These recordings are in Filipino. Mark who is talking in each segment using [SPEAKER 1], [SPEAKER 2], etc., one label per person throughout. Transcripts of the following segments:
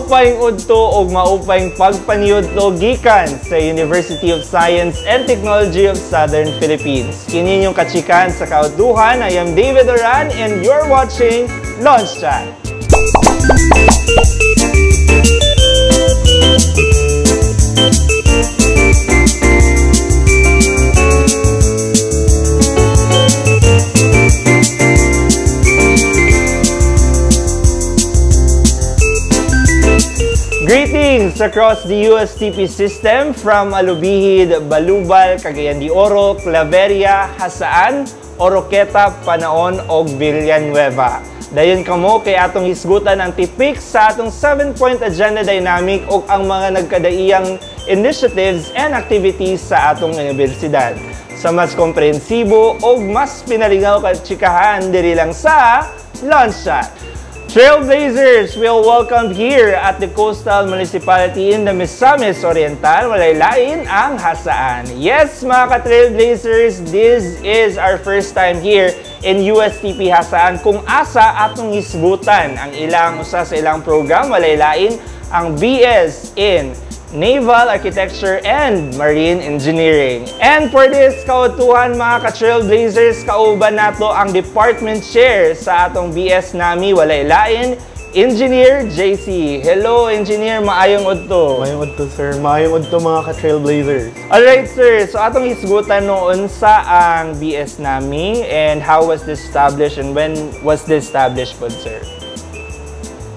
[SPEAKER 1] maupayng udto o maupayng pagpaniudto gikan sa University of Science and Technology of Southern Philippines. Kini yung kachikan sa kautuhan. I am David Oran and you're watching Launch Chat. Greetings across the USTP system from Alubihid, Balubal, Cagayan de Oro, Claveria, Hasaan, Oroqueta, Panaon ug Villanueva. Dayon kamo kay atong hisgutan ang tipik sa atong 7-point agenda dynamic ug ang mga nagkadaiyang initiatives and activities sa atong universidad. Sa mas komprehensibo ug mas pinalingaw katsikahan diri lang sa Launch Chat. Trailblazers will welcome here at the Coastal Municipality in the Misamis Oriental, malaylain ang Hasaan. Yes, mga ka-Trailblazers, this is our first time here in USTP Hasaan kung asa atong hisgutan ang ilang usa sa ilang program, malaylain ang BS in Naval Architecture and Marine Engineering. And for this kautuhan mga ka-Trailblazers, kauban nato ang Department Chair sa atong BS nami, walay lain, Engineer JC. Hello, Engineer, maayong udto.
[SPEAKER 2] Maayong udto, sir. Maayong udto mga ka-Trailblazers.
[SPEAKER 1] Alright, sir. So atong hisgutan noon sa ang BS nami and how was this established and when was this established po, sir?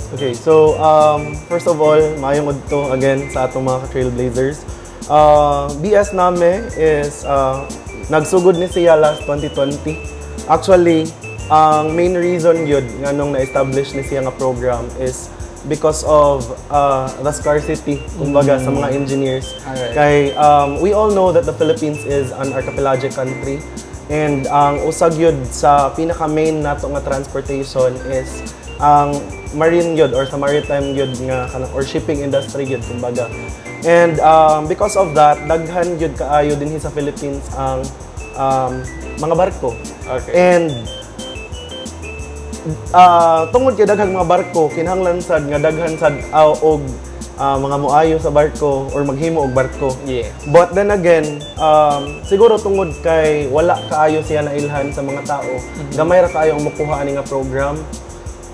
[SPEAKER 2] Okay, so first of all, maayong udto again sa atong mga ka-Trailblazers. BS name is nagsugod ni siya last 2020. Actually, ang main reason yun nga nung na-establish ni siya nga program is because of the scarcity kumbaga sa mga engineers.
[SPEAKER 1] Alright.
[SPEAKER 2] Kay we all know that the Philippines is an archipelagic country and ang usag yun sa pinaka-main nato nga transportation is ang marine yun or sa maritime yun nga or shipping industry yun kumbaga. And because of that, daghan yun kaayo din sa Philippines ang mga barko.
[SPEAKER 1] Okay.
[SPEAKER 2] And tungod kay daghang mga barko, kinahanglan sad nga daghan sad og mga muayo sa barko or maghimo og barko.
[SPEAKER 1] Yeah.
[SPEAKER 2] But then again, siguro tungod kay wala kaayo siya nailhan sa mga tao, gamay ra kaayo ang makuha ani nga program.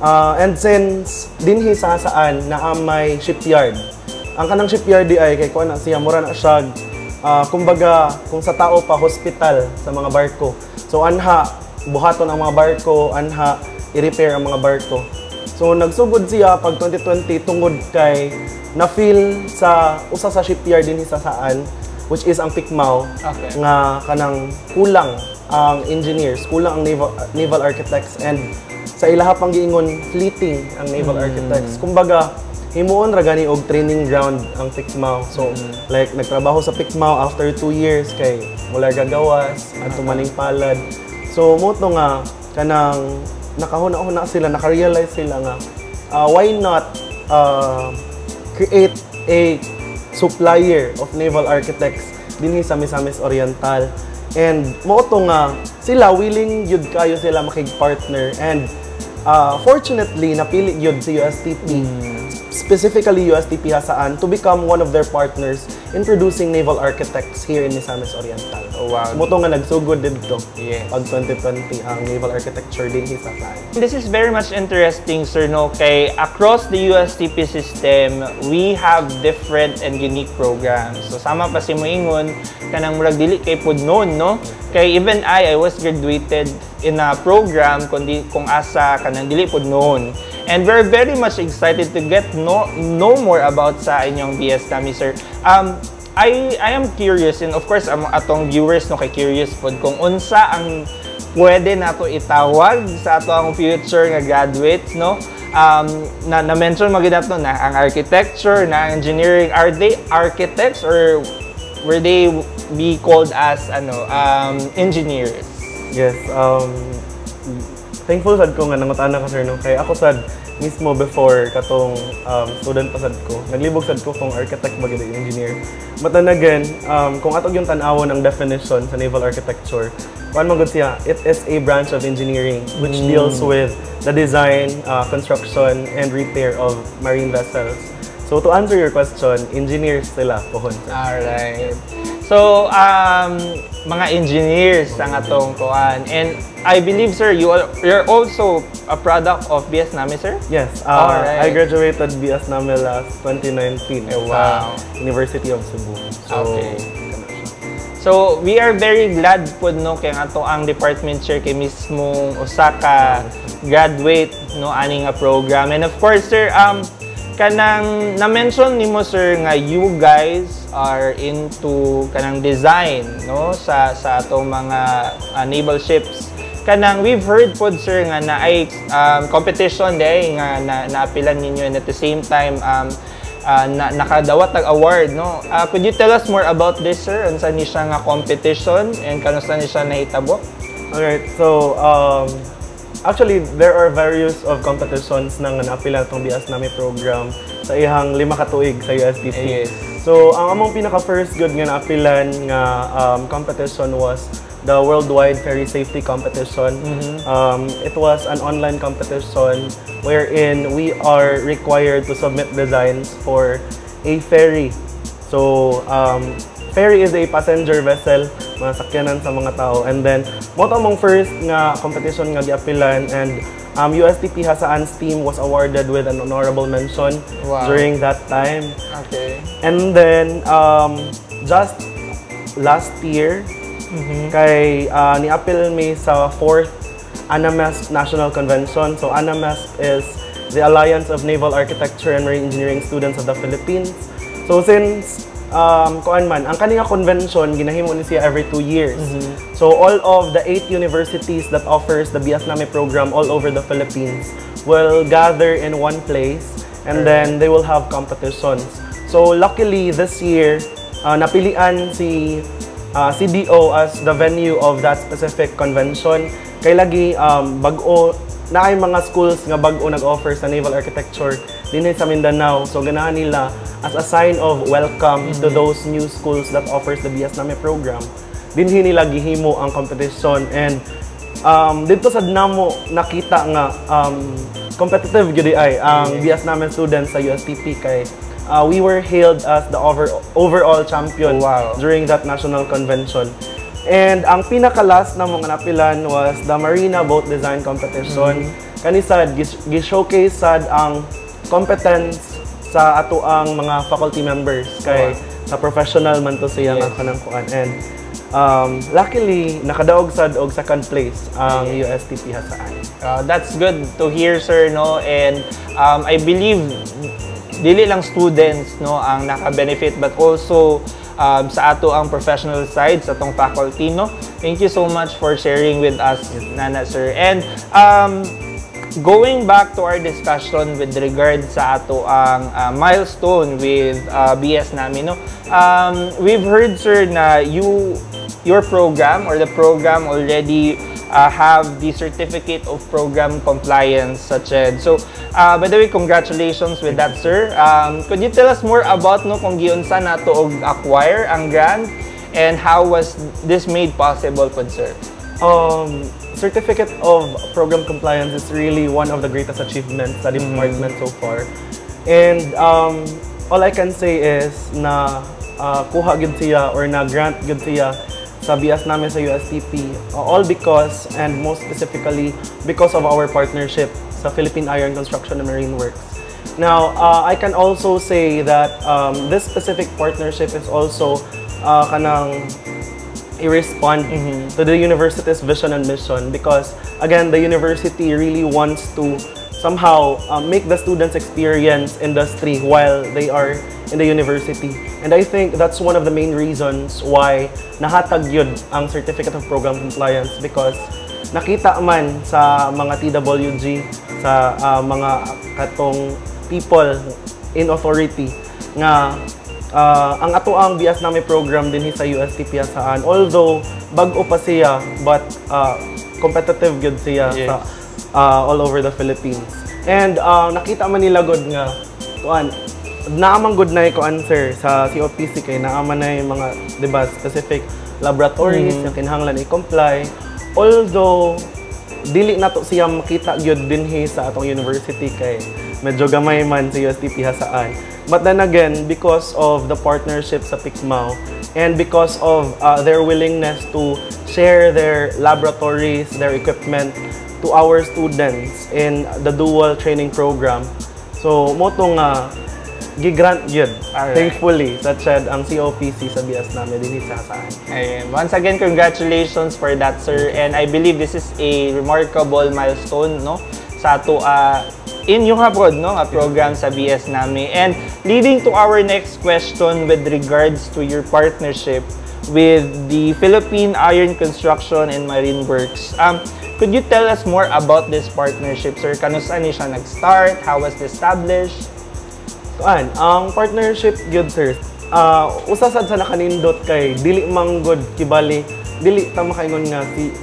[SPEAKER 2] And since dinhi sa Hasaan na may shipyard. Ang kanang shipyard di ay kay kuan na siya mura na siya kumbaga kung sa tao pa hospital sa mga barko. So anha buhaton ang mga barko, anha i-repair ang mga barko. So nagsugod siya pag 2020 tungod kay na-feel sa usa sa shipyard dinhi sa Hasaan which is ang Picmao.
[SPEAKER 1] Okay.
[SPEAKER 2] Nga kanang kulang ang engineers, kulang ang naval architects and sa ilaha pang giingon fleeting ang naval architects. Kumbaga himuon ra gani og training ground ang Picmao. So like nagtrabaho sa Picmao after 2 years kay wala gagawas adto maning palad. So mo to nga kanang nakahuna-huna sila, naka-realize sila nga why not create a supplier of naval architects dinhi sa Misamis Oriental. And mo to nga sila willing yun kayo sila makig-partner and fortunately napili yun si USTP, specifically USTP Hasaan to become one of their partners in producing naval architects here in Misamis Oriental.
[SPEAKER 1] Oh, wow.
[SPEAKER 2] Mo to nga nagsugod dito.
[SPEAKER 1] Yes.
[SPEAKER 2] Pag 2020 ang naval architecture din sa Hasaan.
[SPEAKER 1] This is very much interesting, sir, no? Kay across the USTP system, we have different and unique programs. So sama pa si moingon kanang murag dili kay pudnon, no? Kay even I was graduated in a program kung asa kanang dili pudnon. And we're very much excited to get know more about sa inyong BS nami, sir. I am curious and of course atong viewers no kay curious pod kung unsa ang pwede nato itawag sa ato ang future nga graduates, no? Na-mention magid nato na ang architecture, na engineering, are they architects or were they be called as engineers?
[SPEAKER 2] Yes, thankful sad ko nga nangutan ka sir no kay ako sad mismo before katong student pasad ko. Naglibog sad ko kung architect ba gid engineer. But then again, kung atog yung tan-awon ng definition sa naval architecture, kuan man gud siya, it is a branch of engineering which deals with the design, construction and repair of marine vessels. So to answer your question, engineers sila pohon.
[SPEAKER 1] Alright. So, mga engineers ang atong kuan. And I believe, sir, you're also a product of BS Nami, sir?
[SPEAKER 2] Yes.
[SPEAKER 1] Alright.
[SPEAKER 2] I graduated BS Nami last 2019
[SPEAKER 1] wow.
[SPEAKER 2] sa University of Cebu. So,
[SPEAKER 1] okay. So, we are very glad po no kay ato ang department chair kay mismong Osaka graduate no ani nga program. And of course, sir, kanang na-mention nimo sir nga you guys are into kanang design no sa atong mga naval ships. Kanang we've heard pod sir nga na ay competition day nga naapilan ninyo, and at the same time nakadawat tag award no. Could you tell us more about this, sir? Unsa ni siya nga competition and kanusta ni siya nahitabo?
[SPEAKER 2] Alright. So actually, there are various of competitions na naapila itong BS Nami program sa ihang 5 ka tuig sa USTP.
[SPEAKER 1] Yes.
[SPEAKER 2] So, ang among pinaka-first good nga naapilan nga competition was the Worldwide Ferry Safety Competition. It was an online competition wherein we are required to submit designs for a ferry. So, ferry is a passenger vessel, mga sakyanan sa mga tao. And then, mo mong first nga competition nga giapilan, and USTP Hasaan's team was awarded with an honorable mention during that time.
[SPEAKER 1] Okay.
[SPEAKER 2] And then, just last year, kay niapil mi sa 4th ANAMESP National Convention. So, ANAMESP is the Alliance of Naval Architecture and Marine Engineering Students of the Philippines. So, since kuan man, ang kaninga convention ginahimo ni siya every 2 years. So all of the 8 universities that offers the BS Nami program all over the Philippines will gather in one place, and then they will have competitions. So luckily this year napilian si CDO as the venue of that specific convention. Kay lagi bag-o na ay mga schools nga bag-o nag-offer sa naval architecture dinhi sa Mindanao. So ganahan nila as a sign of welcome to those new schools that offers the BS Nami program. Dinhi nila gihimo ang competition, and dito sa namo nakita nga competitive gyud ay ang BS Nami students sa USTP kay we were hailed as the overall champion during that national convention. And ang pinaka-last na mga napilan was the Marina Boat Design Competition. Kanisad, gi-showcase sad ang competence sa ato ang mga faculty members kay sa professional man to siya nga kanang kuan. And luckily nakadaog sad og second place ang USTP Hasaan.
[SPEAKER 1] That's good to hear, sir, no. And I believe dili lang students no ang naka-benefit, but also sa ato ang professional side sa atong faculty, no. Thank you so much for sharing with us, Nana, sir. And going back to our discussion with regard sa ato ang milestone with BS Nami, no. We've heard, sir, na your program or the program already have the certificate of program compliance such as. So by the way, congratulations with that, sir. Could you tell us more about no kung giunsa nato og acquire ang grant and how was this made possible pod, sir?
[SPEAKER 2] Certificate of program compliance is really one of the greatest achievements sa department so far. And all I can say is na kuha gid siya or na grant gid siya sa BS Nami sa USTP, all because, and most specifically, because of our partnership sa Philippine Iron Construction and Marine Works. Now, I can also say that this specific partnership is also kanang i-respond to the university's vision and mission, because, again, the university really wants to somehow make the students experience industry while they are in the university. And I think that's one of the main reasons why nahatag yun ang Certificate of Program Compliance, because nakita man sa mga TWG, sa mga katong people in authority nga ang ato ang BS Nami program din sa USTP Hasaan, although bag-o pa siya, but competitive good siya sa all over the Philippines. And nakita man nila god nga kuan naaman good na ko answer sa COPC kay naaman na yung mga 'di ba specific laboratories na kinahanglan i-comply. Although dili nato siya makita gyud dinhi sa atong university kay medyo gamay man sa USTP hasaan. But then again, because of the partnership sa PICMAO and because of their willingness to share their laboratories, their equipment to our students in the dual training program. So mo to nga gigrant yun, thankfully, such as ang COPC sa BS namin din sa hasaan.
[SPEAKER 1] Once again, congratulations for that, sir. And I believe this is a remarkable milestone, no? Sa ato in yung abroad, no? A program sa BS namin. And leading to our next question with regards to your partnership with the Philippine Iron Construction and Marine Works. Could you tell us more about this partnership, sir? Kanusta ni siya nag-start? How was it established?
[SPEAKER 2] Ang partnership gyud sir, usasad sa nakanindot kay dili manggod kibali, dili ta makaingon nga si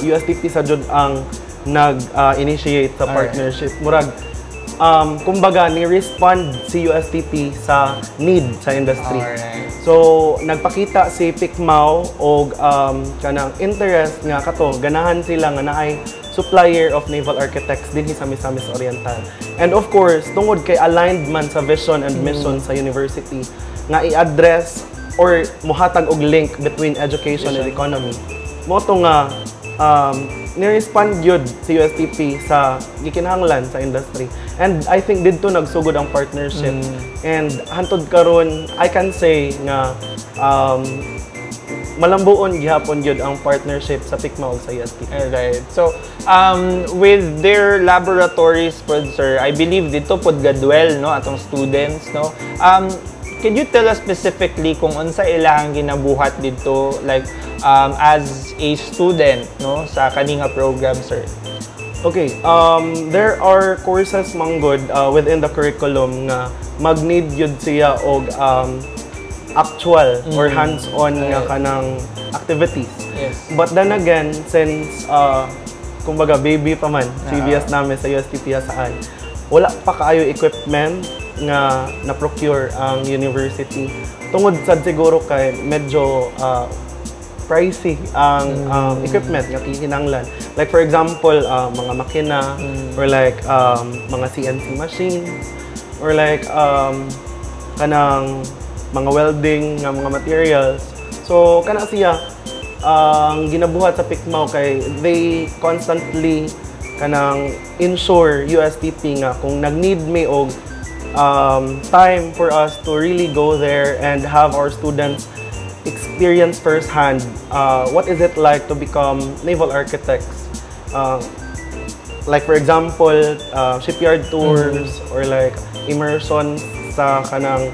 [SPEAKER 2] USTP sa jud ang nag-initiate sa partnership. Murag kumbaga ni respond si USTP sa need sa industry. So nagpakita si PICMAO og kanang interest nga kato ganahan sila nga naay supplier of naval architects dinhi sa Misamis Oriental. And of course, tungod kay aligned man sa vision and mission sa university nga i-address or muhatag og link between education and economy. Mo to nga ni-respond yun si USTP sa gikinahanglan sa industry. And I think didto nagsugod ang partnership. And hantod karon I can say nga malambuon gihapon gyud ang partnership sa PICMAO sa USTP.
[SPEAKER 1] Alright. So, with their laboratories, sir, I believe dito pod gadwell, no, atong students, no. Can you tell us specifically kung unsa ilang ginabuhat dito, like as a student, no, sa kaninga program, sir?
[SPEAKER 2] Okay, there are courses manggod within the curriculum nga mag-need yun siya og actual or hands-on nga kanang activities.
[SPEAKER 1] Yes.
[SPEAKER 2] But then again, since kumbaga baby pa man CBS namin sa USTP hasaan, wala pa kaayo equipment nga na-procure ang university. Tungod sad siguro kay medyo pricey ang equipment nga kihinanglan. Like for example, mga makina or like mga CNC machines or like kanang mga welding nga mga materials. So kana siya ang ginabuhat sa PICMAO kay they constantly kanang ensure USTP nga kung nag-need may og time for us to really go there and have our students experience firsthand what is it like to become naval architects. Like for example, shipyard tours or like immersion sa kanang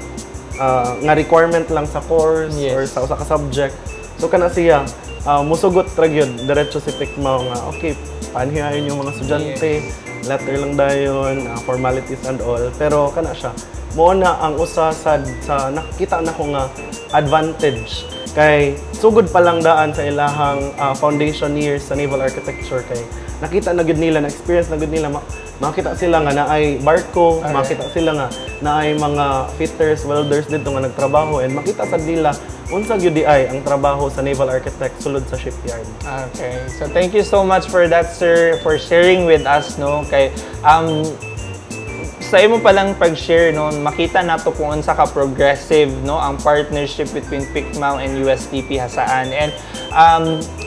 [SPEAKER 2] nga requirement lang sa course or sa usa ka subject. So kana siya musugot ra gyud diretso si PICMAO nga okay, paanihayon yung mga estudyante, letter lang dayon, formalities and all. Pero kana siya mo na ang usa sa nakita na ko nga advantage kay sugod pa lang daan sa ilahang foundation years sa naval architecture kay nakita na gud nila, na experience na gud nila, makita sila nga naay barko, makita sila nga naay mga fitters, welders dito nga nagtrabaho and makita sad nila unsa gyud di ay ang trabaho sa naval architect sulod sa shipyard.
[SPEAKER 1] Okay. So thank you so much for that, sir, for sharing with us, no, kay sa imo pa lang pag-share, no, makita nato kung unsa ka progressive, no, ang partnership between PICMAO and USTP hasaan. And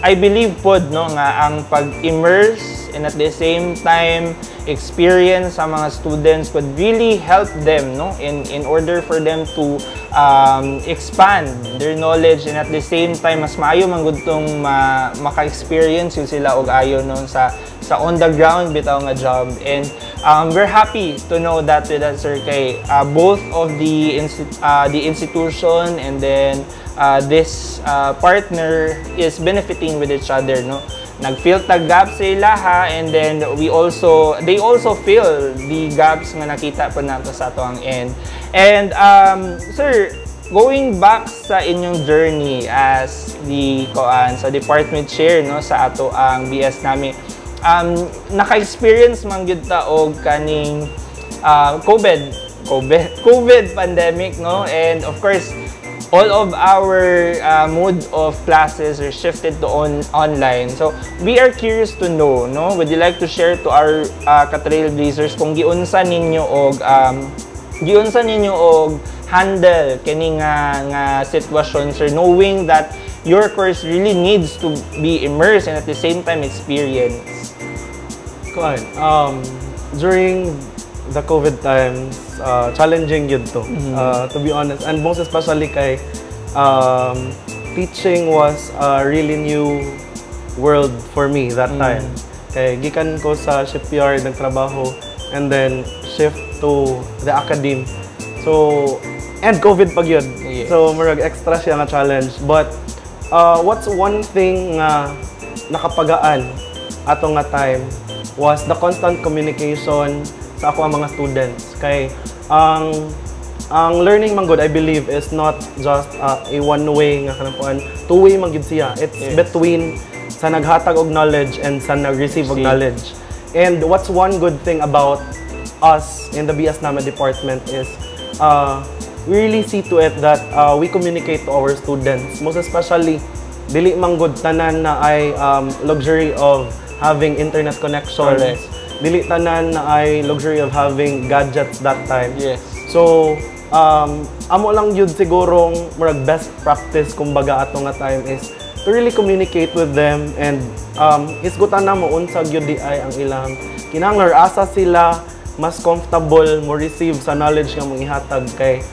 [SPEAKER 1] I believe pod, no, nga ang pag-immerse and at the same time experience sa mga students could really help them, no, in order for them to expand their knowledge and at the same time mas maayo man gud tong maka-experience yun sila og ayo, no, sa on the ground bitaw nga job. And we're happy to know that with us, sir, kay both of the institution and then this partner is benefiting with each other, no. Nag-fill tag gaps sa ilaha and then they also fill the gaps nga nakita pa nato sa ato ang end. And sir, going back sa inyong journey as the sa department chair, no, sa ato ang BS namin, naka-experience man gyud ta og kaning COVID pandemic, no? And of course, all of our mode of classes are shifted to online. So we are curious to know, no? Would you like to share to our ka-trailblazers kung giunsa ninyo og handle kini nga sitwasyon, sir, knowing that your course really needs to be immersed and at the same time experience?
[SPEAKER 2] During the COVID times, challenging yun to, to be honest. And most especially kay teaching was a really new world for me that time. Kay gikan ko sa shipyard nagtrabaho and then shift to the academy. So, and COVID pag yun.
[SPEAKER 1] Yes.
[SPEAKER 2] So, marag extra siya nga challenge. But, what's one thing nga nakapagaan ato nga time was the constant communication sa ako ang mga students. Kay, ang learning man good, I believe, is not just a one-way nga kanakuan. Two-way man gid siya. It's between sa naghatag og knowledge and sa nag-receive og knowledge. And what's one good thing about us in the BS NAMA department is we really see to it that we communicate to our students. Most especially, dili man good tanan na ay luxury of having internet connections.
[SPEAKER 1] Correct.
[SPEAKER 2] Dili tanan na ay luxury of having gadgets that time.
[SPEAKER 1] Yes.
[SPEAKER 2] So, amo lang yun sigurong murag best practice kumbaga ato nga time is to really communicate with them and isgutan na mo unsag yun di ay ang ilang kinahanglan asa sila mas comfortable mo receive sa knowledge nga mong ihatag kay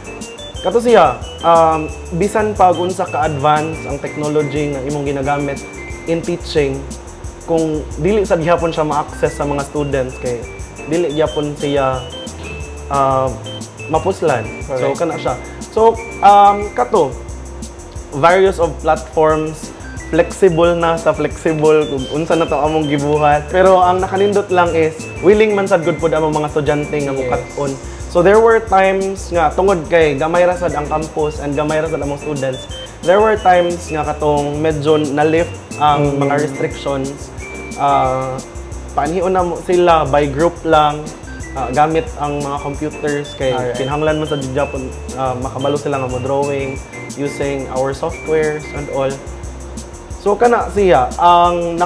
[SPEAKER 2] kato siya bisan pag unsa ka advance ang technology nga imong ginagamit in teaching kung dili sa gihapon siya ma-access sa mga students kay dili gyapon siya mapuslan.
[SPEAKER 1] Correct.
[SPEAKER 2] So kana siya. So kato various of platforms flexible na sa flexible kung unsa na to among gibuhat pero ang nakanindot lang is willing man sad good pud among mga estudyante nga mukat-on. So there were times nga tungod kay gamay ra sad ang campus and gamay ra sad among students. There were times nga katong medyo na-lift ang mga restrictions. Panhion na mo sila by group lang gamit ang mga computers kay kinahanglan man sa Japon makabalo sila nga mo drawing using our softwares and all. So kana siya ang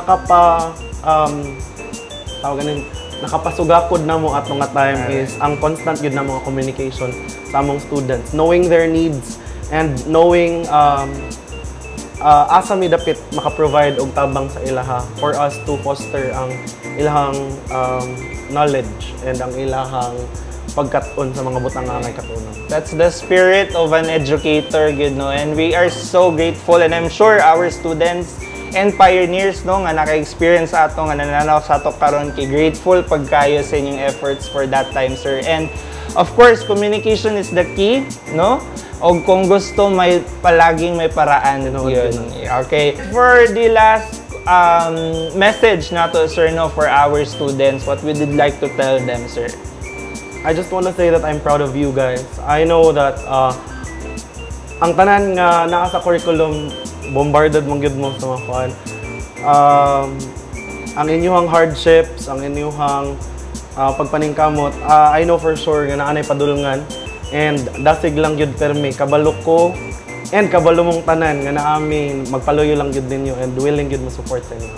[SPEAKER 2] nakapasugakod na mo atong nga time is ang constant yun na mga communication sa among students, knowing their needs and knowing asa mi dapit maka-provide og tabang sa ilaha for us to foster ang ilahang knowledge and ang ilahang pagkat-on sa mga butang nga ngay katunon.
[SPEAKER 1] That's the spirit of an educator, you know, and we are so grateful, and I'm sure our students and pioneers no nga naka-experience ato nga nananaw sa ato karon kay grateful pagkayo sa inyong efforts for that time, sir. And of course, communication is the key, no? O kung gusto may palaging may paraan yun. Okay. For the last message nato, sir, no, for our students, what would you like to tell them, sir?
[SPEAKER 2] I just want to say that I'm proud of you guys. I know that ang tanan nga naa sa curriculum bombarded mong gyud mo sa mga kuan. Ang inyong hardships, ang inyong pagpaningkamot, I know for sure nga naanay padulungan and dasig lang gyud permi kabalo ko and kabalo mong tanan nga naami magpaluyo lang gyud ninyo and willing gyud mo support sa inyo.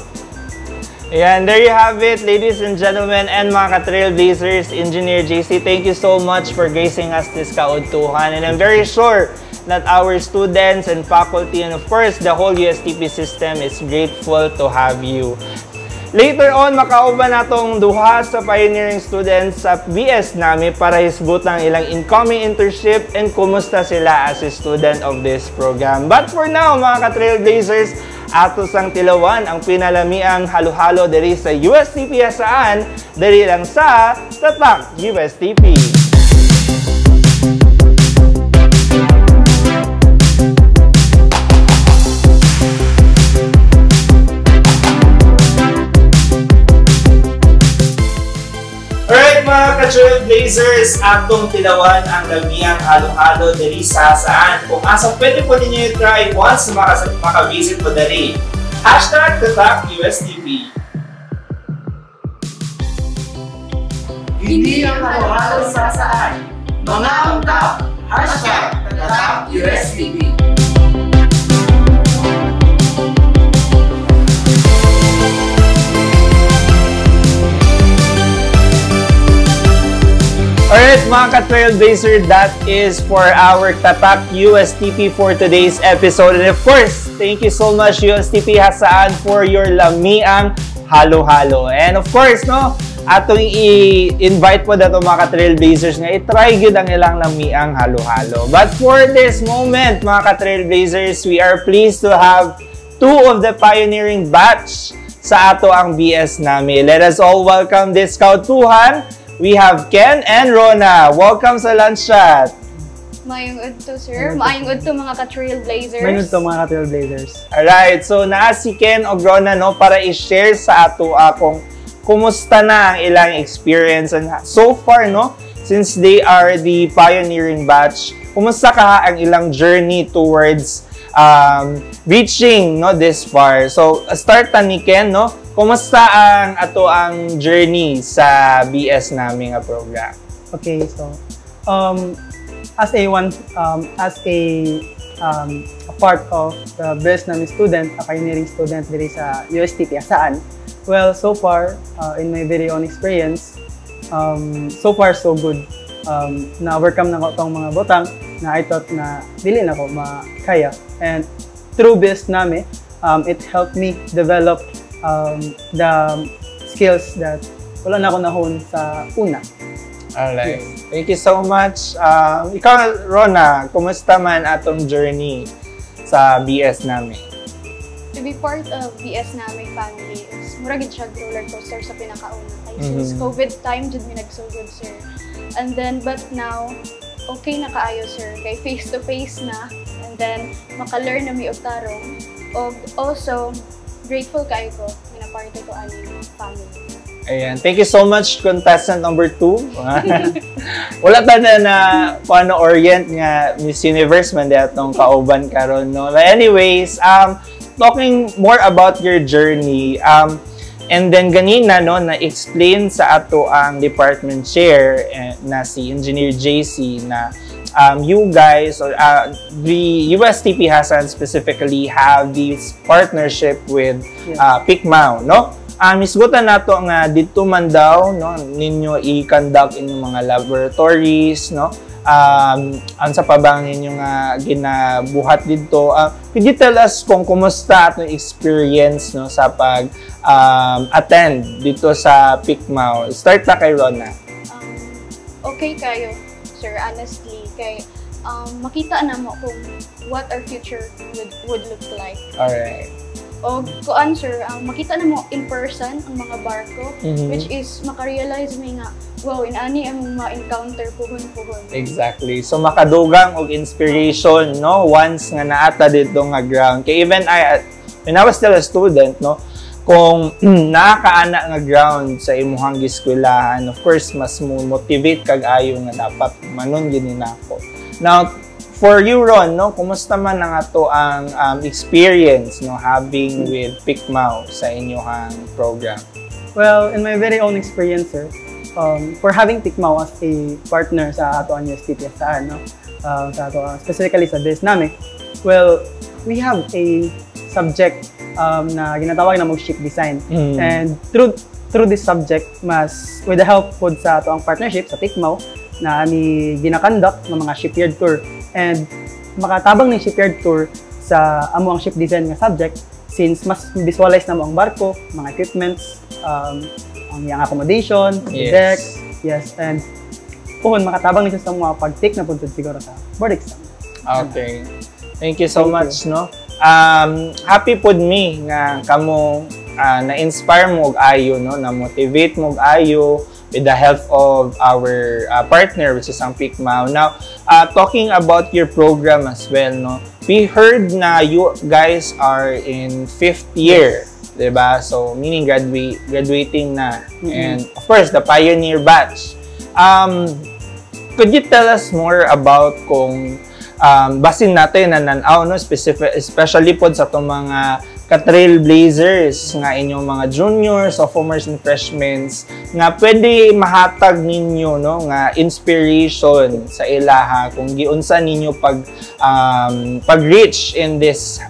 [SPEAKER 1] And there you have it, ladies and gentlemen, and mga ka-trailblazers, Engineer JC, thank you so much for gracing us this kaudtuhan. And I'm very sure that our students and faculty, and of course, the whole USTP system is grateful to have you. Later on, makauban natong duha sa pioneering students sa BS NAMI para hisgutan ilang incoming internship and kumusta sila as a student of this program. But for now, mga ka-trailblazers, ato sang tilawan ang pinalamiang halo-halo diri sa USTP Hasaan, diri lang sa Tatak USTP. Alright mga ka-trailblazers, atong tilawan ang lamiyang halo-halo diri sa Hasaan. Kung asa pwede po ninyo i-try once maka-visit po diri. #TatakUSTP.
[SPEAKER 3] Hindi ang halo-halo sa saan. Mga ungkap, #TatakUSTP.
[SPEAKER 1] Alright mga ka-Trailblazer, that is for our Tatak USTP for today's episode. And of course, thank you so much USTP Hasaan for your lamiang halo-halo. And of course, no, atong i-invite po dato mga ka-Trailblazers nga i-try gyud ang ilang lamiang halo-halo. But for this moment, mga ka-Trailblazers, we are pleased to have two of the pioneering batch sa ato ang BS nami. Let us all welcome this kautuhan. We have Ken and Rona. Welcome sa Lunch Chat.
[SPEAKER 4] Mayong udto, sir. Mayong udto mga ka-Trailblazers.
[SPEAKER 2] Mayong udto mga ka-Trailblazers.
[SPEAKER 1] Alright, so naa si Ken o Rona, no, para i-share sa ato kung kumusta na ang ilang experience. And so far, no, since they are the pioneering batch, kumusta ka ang ilang journey towards reaching, no, this far. So, start ta ni Ken, no? Kumusta ang ato ang journey sa BS namin nga program?
[SPEAKER 5] Okay, so as a part of the BS namin student, a pioneering student diri sa USTP Hasaan. Well, so far in my very own experience, so far so good. Na-overcome na ko itong mga botang na I thought na dili na ko makaya. And through BS namin, it helped me develop the skills that wala na ako nahon sa una.
[SPEAKER 1] Alright. Yes. Thank you so much. Ikaw, Rona, kumusta man atong journey sa BS namin?
[SPEAKER 4] To be part of BS namin family is mura gid siya roller coaster sa pinakauna. Since COVID time, jud mi nagsugod, sir. And then, but now, okay na kaayo, sir. Kay face-to-face na. And then, maka-learn na mi og tarong. Og also, grateful kayo ko, minaparte ko aning family.
[SPEAKER 1] Ayan. Thank you so much, contestant number 2. Wala ta na paano orient nga Miss Universe man datong kauban karon, no. But anyways, talking more about your journey, and then ganina, no, na-explain sa ato ang department chair na si Engineer JC na you guys, or the USTP Hasaan specifically, have this partnership with PICMAO, no? Isgutan nato nga dito man daw, no, ninyo i-conduct inyong mga laboratories, no? Ansa pa bang ninyo nga ginabuhat dito? Could you tell us kung kumusta atong experience, no, sa pag attend dito sa PICMAO? Start na kay Rona.
[SPEAKER 4] Okay kayo, sir, honestly. Kay makita na mo kung what our future would look like.
[SPEAKER 1] Alright.
[SPEAKER 4] O kuan, sir, makita na mo in person ang mga barko, which is makarealize mo nga, wow, inani ang ma-encounter puhon-puhon.
[SPEAKER 1] Exactly. So makadugang og inspiration, no, once nga naata dito nga ground. Kay even when I was still a student, no, kung nakakaana nga ground sa imuhang giskwelahan, of course, mas mo motivate kag ayo nga dapat manon gini nako. Now, for you, Ron, no, kumusta man ang ato ang experience, no, having with PICMAO sa inyong program?
[SPEAKER 5] Well, in my very own experience, sir, for having PICMAO as a partner sa ato ang USTP Hasaan, no, sa ato, specifically sa BS namin, well, we have a subject na ginatawag na ship design. And through this subject, mas with the help po sa ato ang partnership sa PICMAO na ni ginakandak ng mga shipyard tour. And makatabang ng shipyard tour sa amo ang ship design nga subject, since mas visualize na mo ang barko, mga equipments, ang iyang accommodation, deck, and makatabang niya sa mga pag-take na punto siguro sa board exam.
[SPEAKER 1] Okay. Thank you so much, no. Happy pod me nga kamo na-inspire mo og ayo, no, na motivate mo og ayo with the help of our partner, which is ang PICMAO. Now, talking about your program as well, no, we heard na you guys are in 5th year, diba? So, meaning graduating na. And of course, the pioneer batch. Could you tell us more about kung basin natin na nanaw, no, especially po sa itong mga ka-trailblazers nga inyong mga juniors, sophomores, and freshmen nga pwede mahatag ninyo no nga inspiration sa ilaha kung giunsa ninyo pag-reach in this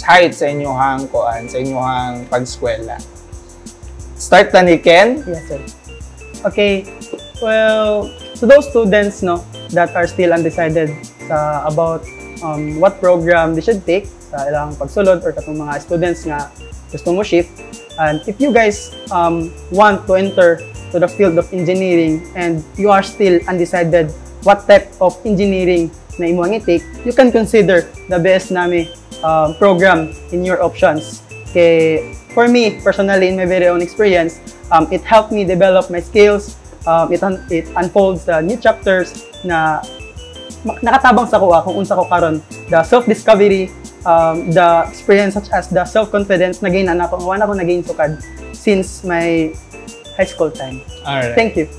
[SPEAKER 1] height sa inyohang kuan, sa inyohang pag-eskwela. Start na ni Ken.
[SPEAKER 5] Yes, sir. Okay. Well, to those students no that are still undecided about what program they should take sa ilang pagsulod or katong mga students nga gusto mo shift, and if you guys want to enter to the field of engineering and you are still undecided what type of engineering na imo ang i-take, you can consider the BS NAMI program in your options. Okay, for me personally, in my very own experience, it helped me develop my skills. It unfolds the new chapters na nakatabang sa kuha kung unsa ko karon, the self-discovery, the experience such as the self-confidence na gain na ako, wala ko na gain sukad since my high school time.
[SPEAKER 1] Alright.
[SPEAKER 5] Thank you.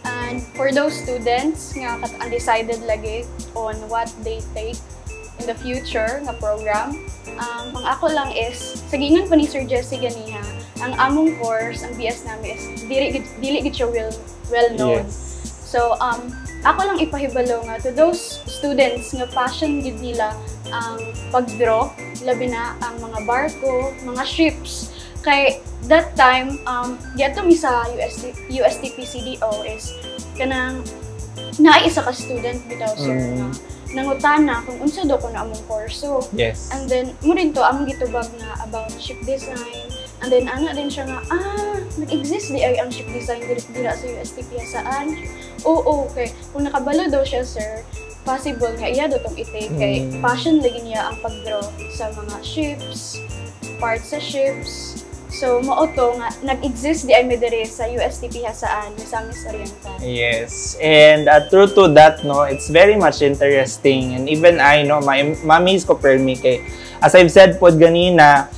[SPEAKER 4] And for those students nga undecided lagi on what they take in the future nga program, ang ako lang is, sa gingon pa ni Sir Jesse ganiha, ang among course, ang BS namin is dili gid siya well known.
[SPEAKER 1] Yes.
[SPEAKER 4] So ako lang ipahibalo nga to those students nga passion gid nila ang pag-draw, labi na ang mga barko, mga ships. Kay that time yato mi sa USTP CDO is kanang naisa ka student bitaw sir nga nangutana kung unsa daw ko na among course. So,
[SPEAKER 1] Yes.
[SPEAKER 4] and then mo din to among gitubag na about ship design. And then ana din siya nga nag-exist di ay ang ship design dira sa USTP saan. Oo, okay. Kung nakabalo daw siya sir, possible nga iya daw tong i-take kay passion lagi niya ang pag-draw sa mga ships, parts sa ships. So, mao to nga nag-exist di ay medere sa USTP saan, Misamis Oriental.
[SPEAKER 1] Yes, and true to that, no, it's very much interesting, and even I know, my mami is permi kay, as I've said po ganina,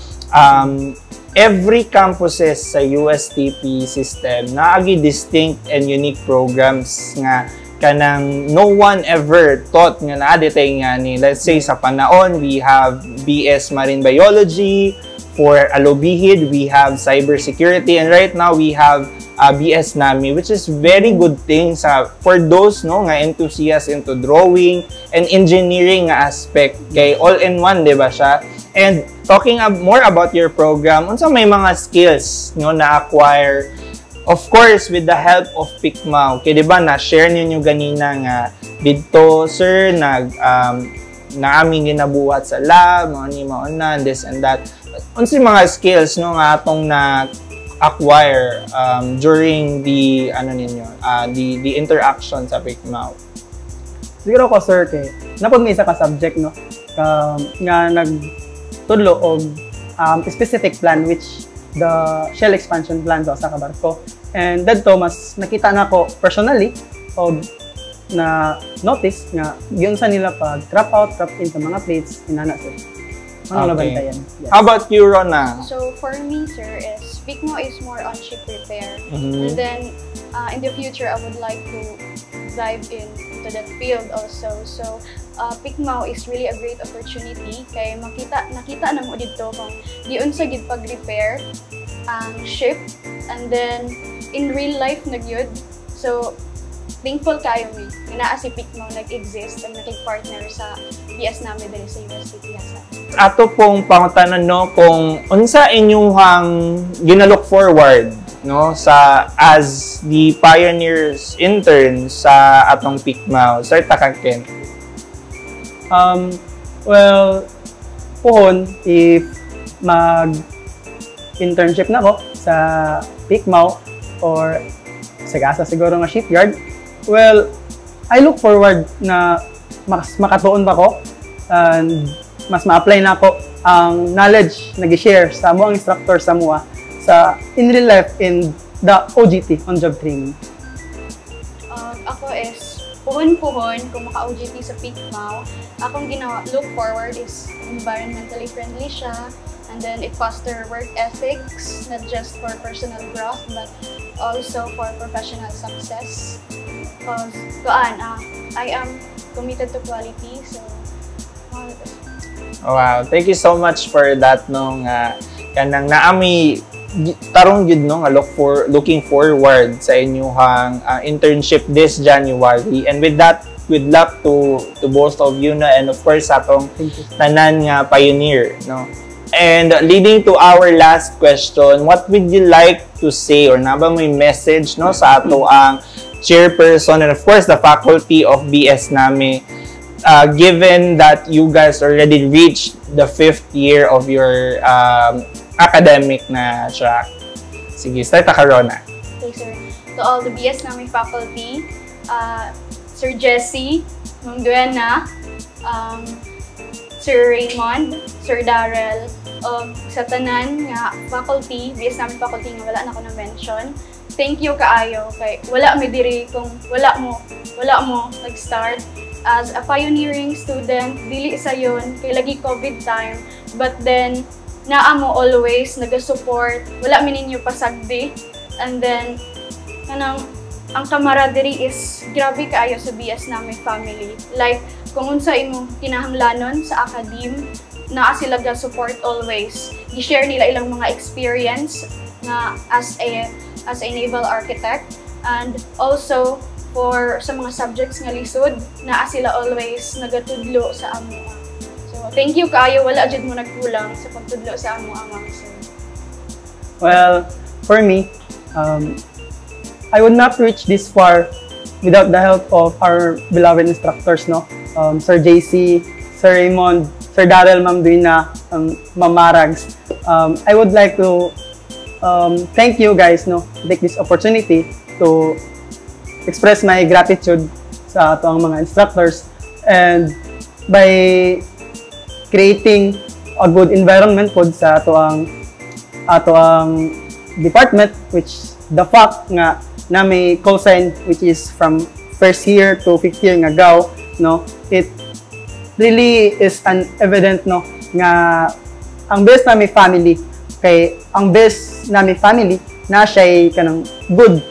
[SPEAKER 1] every campuses sa USTP system naagi distinct and unique programs nga kanang no one ever thought nga naadetay nga ni. Let's say sa Panaon, we have BS Marine Biology. For Alobihid, we have cybersecurity, and right now we have BS NAMI, which is very good thing for those no nga enthusiasts into drawing and engineering nga aspect kay all-in-one, di ba siya? And talking more about your program, unsa may mga skills no na acquire, of course with the help of PICMAO. Kay di ba na share niyo ganina nga didto sir na aming ginabuhat sa lab, mga ni this and that. Unsa mga skills no nga atong na acquire during the the interaction sa PICMAO?
[SPEAKER 5] Siguro ko sir kay napod may isa ka subject no nga nagtudlo og specific plan which the shell expansion plan sa usa ka barko, and dadto mas nakita na ko personally og na notice nga yun sa nila pag trap out, trap in sa mga plates inana sir. Ano nabantayan? Yes.
[SPEAKER 1] How about you, Rona?
[SPEAKER 4] So for me, sir, is PICMAO is more on ship repair. And then in the future, I would like to dive into that field also. So PICMAO is really a great opportunity kay nakita na mo dito kung diun sa gid pag-repair ang ship, and then in real life nagyud. So thankful kayo mi nga naa si PICMAO nag-exist and nakig-partner sa BS NAMI diri sa USTP Hasa.
[SPEAKER 1] Ato pong pangutanan no kung unsa inyong ginalook forward no sa as the pioneers intern sa atong PICMAO. Start ta kang Ken.
[SPEAKER 5] Well, pohon if mag-internship na ako sa PICMAO or sagasa siguro nga shipyard, well, I look forward na mas makatuon pa ko and mas ma-apply na ako ang knowledge na gi-share sa mga instructor sa MUA sa in real life in the OJT, on-job training.
[SPEAKER 4] Ako is puhon-puhon kung maka-OJT sa PICMAO. Akong look forward is environmentally friendly siya, and then it foster work ethics, not just for personal growth but also for professional success. Because I am committed to quality, so
[SPEAKER 1] Wow, thank you so much for that no nga kanang naami tarong gyud no nga looking forward sa inyong internship this January. And with that, good luck to both of you na, and of course sa atong tanan nga pioneer no. And leading to our last question, what would you like to say or naba may message no sa ato ang chairperson and of course the faculty of BS Nami, given that you guys already reached the 5th year of your academic na track? Sige, start ka, Rona.
[SPEAKER 4] Okay, sir. To all the BS Nami faculty, Sir Jesse, Ma'am Duena, Sir Raymond, Sir Darrell, sa tanan nga faculty, BS Nami faculty nga wala na ko na-mention. Thank you kaayo kay wala mi diri kung wala mo nag-start as a pioneering student, dili sa yon kay lagi COVID time, but then naa mo always naga-support, wala mi ninyo pasagdi, and then kanang ang camaraderie is grabe kaayo sa BS Nami family. Like kung unsa imong kinahanglanon sa academe, naa sila ga-support always. Gi-share nila ilang mga experience na as a naval architect, and also for sa mga subjects nga lisod, naa sila always nagatudlo sa amo. So thank you kaayo, wala jud mo nagkulang sa pagtudlo sa amo amang sir.
[SPEAKER 5] Well, for me, I would not reach this far without the help of our beloved instructors, no? Sir JC, Sir Raymond, Sir Darrell, Ma'am Duina, Ma'am Marags. I would like to thank you guys, no? Take this opportunity to express my gratitude sa atong mga instructors, and by creating a good environment pod sa atoang department, which the fact nga na may call sign which is from 1st year to 5th year nga gaw, no, it really is an evident no nga ang BS Nami family kay ang BS Nami family na siya kanang good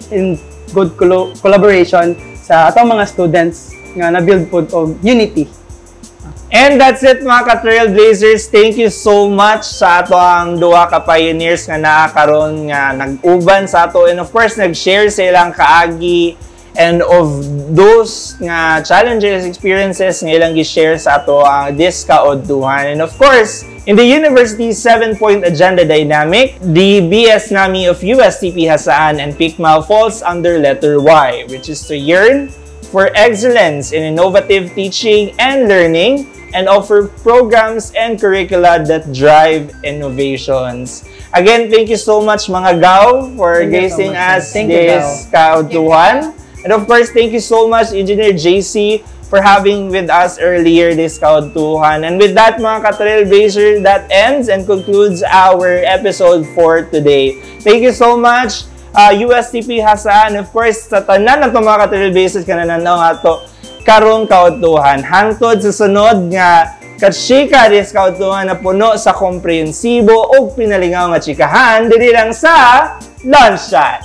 [SPEAKER 5] collaboration sa atong mga students nga na-build pod og unity.
[SPEAKER 1] And that's it mga ka-Trailblazers. Thank you so much sa ato ang duha ka pioneers nga naa karon nga nag-uban sa ato, and of course nag-share sa ilang kaagi and of those nga challenges, experiences nga ilang gi-share sa ato ang this kaudtuhan. And of course, in the university's 7-point agenda dynamic, the BS Nami of USTP Hasaan and Picmao falls under letter Y, which is to yearn for excellence in innovative teaching and learning, and offer programs and curricula that drive innovations. Again, thank you so much mga Gaw for gracing us this kaudtuhan. And of course, thank you so much Engineer JC for having with us earlier this kaudtuhan. And with that mga ka-Trailblazer, that ends and concludes our episode for today. Thank you so much USTP Hasaan, of course sa tanan ng mga ka-Trailblazers kananaw nga to karong kaudtuhan. Hangtod sa sunod nga katsika dis kaudtuhan na puno sa komprehensibo o pinalingaw nga tsikahan diri lang sa Lunch Chat.